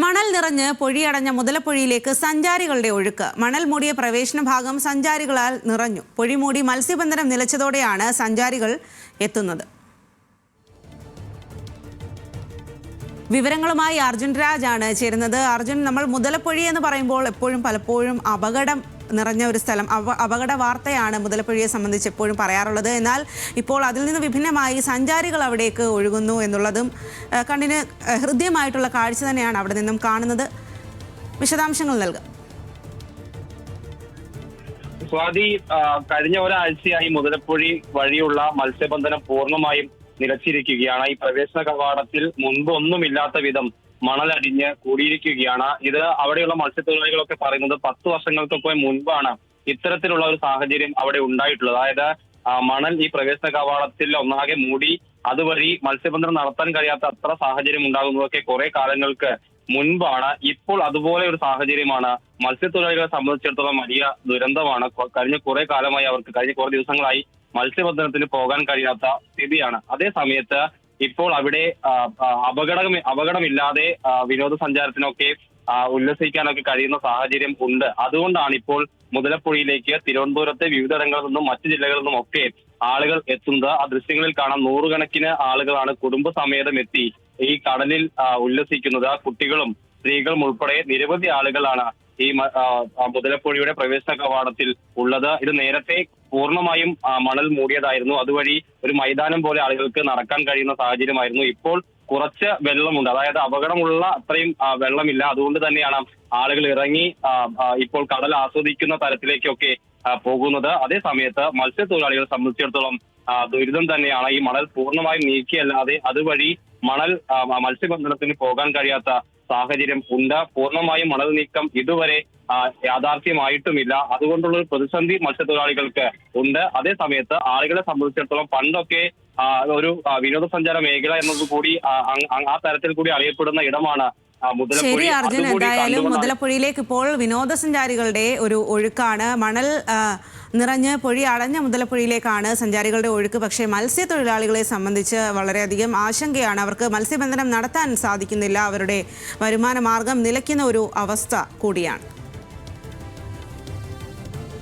മണൽ നിറഞ്ഞ് പൊഴിയടഞ്ഞ മുതലപ്പൊഴിയിലേക്ക് സഞ്ചാരികളുടെ ഒഴുക്ക്. മണൽ മൂടിയ പ്രവേശന ഭാഗം സഞ്ചാരികളാൽ നിറഞ്ഞു. പൊഴി മൂടി മത്സ്യബന്ധനം നിലച്ചതോടെയാണ് സഞ്ചാരികൾ എത്തുന്നത്. വിവരങ്ങളുമായി അർജുൻ രാജാണ് ചേരുന്നത്. അർജുൻ, നമ്മൾ മുതലപ്പൊഴി എന്ന് പറയുമ്പോൾ പലപ്പോഴും അപകടം നിറഞ്ഞ ഒരു സ്ഥലം, അപകട വാർത്തയാണ് മുതലപ്പൊഴിയെ സംബന്ധിച്ച് എപ്പോഴും പറയാറുള്ളത്. എന്നാൽ ഇപ്പോൾ അതിൽ നിന്ന് വിഭിന്നമായി സഞ്ചാരികൾ അവിടേക്ക് ഒഴുകുന്നു എന്നുള്ളതും കണ്ണിന് ഹൃദ്യമായിട്ടുള്ള കാഴ്ച തന്നെയാണ് അവിടെ നിന്നും കാണുന്നത്. വിശദാംശങ്ങൾ നൽകുക. സ്വാതി, കഴിഞ്ഞ ഒരാഴ്ചയായി മുതലപ്പൊഴി വഴിയുള്ള മത്സ്യബന്ധനം പൂർണ്ണമായും നിലച്ചിരിക്കുകയാണ്. ഈ പ്രവേശന കവാടത്തിൽ മുൻപ് ഒന്നുമില്ലാത്ത വിധം മണലടിഞ്ഞ് കൂടിയിരിക്കുകയാണ്. ഇത് അവിടെയുള്ള മത്സ്യത്തൊഴിലാളികളൊക്കെ പറയുന്നത് 10 വർഷങ്ങൾക്കൊക്കെ മുൻപാണ് ഇത്തരത്തിലുള്ള ഒരു സാഹചര്യം അവിടെ ഉണ്ടായിട്ടുള്ളത്. അതായത് മണൽ ഈ പ്രവേശന കവാടത്തിൽ ഒന്നാകെ മൂടി അതുവഴി മത്സ്യബന്ധനം നടത്താൻ കഴിയാത്ത അത്ര സാഹചര്യം ഉണ്ടാകുന്നതൊക്കെ കുറെ കാലങ്ങൾക്ക് മുൻപാണ്. ഇപ്പോൾ അതുപോലെ ഒരു സാഹചര്യമാണ്. മത്സ്യത്തൊഴിലാളികളെ സംബന്ധിച്ചിടത്തോളം വലിയ ദുരന്തമാണ്. കഴിഞ്ഞ കുറെ കാലമായി അവർക്ക് കഴിഞ്ഞ കുറെ ദിവസങ്ങളായി മത്സ്യബന്ധനത്തിന് പോകാൻ കഴിയാത്ത സ്ഥിതിയാണ്. അതേ സമയത്ത് ഇപ്പോൾ അവിടെ അപകടമില്ലാതെ വിനോദസഞ്ചാരത്തിനൊക്കെ ഉല്ലസിക്കാനൊക്കെ കഴിയുന്ന സാഹചര്യം ഉണ്ട്. അതുകൊണ്ടാണ് ഇപ്പോൾ മുതലപ്പൊഴിയിലേക്ക് തിരുവനന്തപുരത്തെ വിവിധയിടങ്ങളിൽ നിന്നും മറ്റു ജില്ലകളിൽ നിന്നും ഒക്കെ ആളുകൾ എത്തുന്നത്. ആ ദൃശ്യങ്ങളിൽ കാണാം, നൂറുകണക്കിന് ആളുകളാണ് കുടുംബസമേതം എത്തി ഈ കടലിൽ ഉല്ലസിക്കുന്നത്. കുട്ടികളും സ്ത്രീകളും ഉൾപ്പെടെ നിരവധി ആളുകളാണ് ഈ മുതലപ്പൊഴിയുടെ പ്രവേശന കവാടത്തിൽ ഉള്ളത്. ഇത് നേരത്തെ പൂർണ്ണമായും മണൽ മൂടിയതായിരുന്നു. അതുവഴി ഒരു മൈതാനം പോലെ ആളുകൾക്ക് നടക്കാൻ കഴിയുന്ന സാഹചര്യമായിരുന്നു. ഇപ്പോൾ കുറച്ച് വെള്ളമുണ്ട്, അതായത് അപകടമുള്ള അത്രയും വെള്ളമില്ല. അതുകൊണ്ട് തന്നെയാണ് ആളുകൾ ഇറങ്ങി ഇപ്പോൾ കടൽ ആസ്വദിക്കുന്ന തരത്തിലേക്കൊക്കെ പോകുന്നത്. അതേ സമയത്ത് മത്സ്യത്തൊഴിലാളികളെ സംബന്ധിച്ചിടത്തോളം ദുരിതം തന്നെയാണ്. ഈ മണൽ പൂർണ്ണമായും നീക്കിയല്ലാതെ അതുവഴി മത്സ്യബന്ധനത്തിന് പോകാൻ കഴിയാത്ത സാഹചര്യം ഉണ്ട്. പൂർണ്ണമായും മണൽ നീക്കം ഇതുവരെ യാഥാർത്ഥ്യമായിട്ടുമില്ല. അതുകൊണ്ടുള്ള ഒരു പ്രതിസന്ധി മത്സ്യത്തൊഴിലാളികൾക്ക് ഉണ്ട്. അതേ സമയത്ത് ആളുകളെ സംബന്ധിച്ചിടത്തോളം പണ്ടൊക്കെ ഒരു വിനോദസഞ്ചാര മേഖല എന്നത് കൂടി ആ തരത്തിൽ കൂടി അറിയപ്പെടുന്ന ഇടമാണ് ശരി അർജുൻ, എന്തായാലും മുതലപ്പൊഴിയിലേക്ക് ഇപ്പോൾ വിനോദസഞ്ചാരികളുടെ ഒരു ഒഴുക്കാണ്. മണൽ നിറഞ്ഞ് പൊഴി അടഞ്ഞ മുതലപ്പൊഴിയിലേക്കാണ് സഞ്ചാരികളുടെ ഒഴുക്ക്. പക്ഷേ മത്സ്യത്തൊഴിലാളികളെ സംബന്ധിച്ച് വളരെയധികം ആശങ്കയാണ്. അവർക്ക് മത്സ്യബന്ധനം നടത്താൻ സാധിക്കുന്നില്ല. അവരുടെ വരുമാന മാർഗം നിലയ്ക്കുന്ന ഒരു അവസ്ഥ കൂടിയാണ്.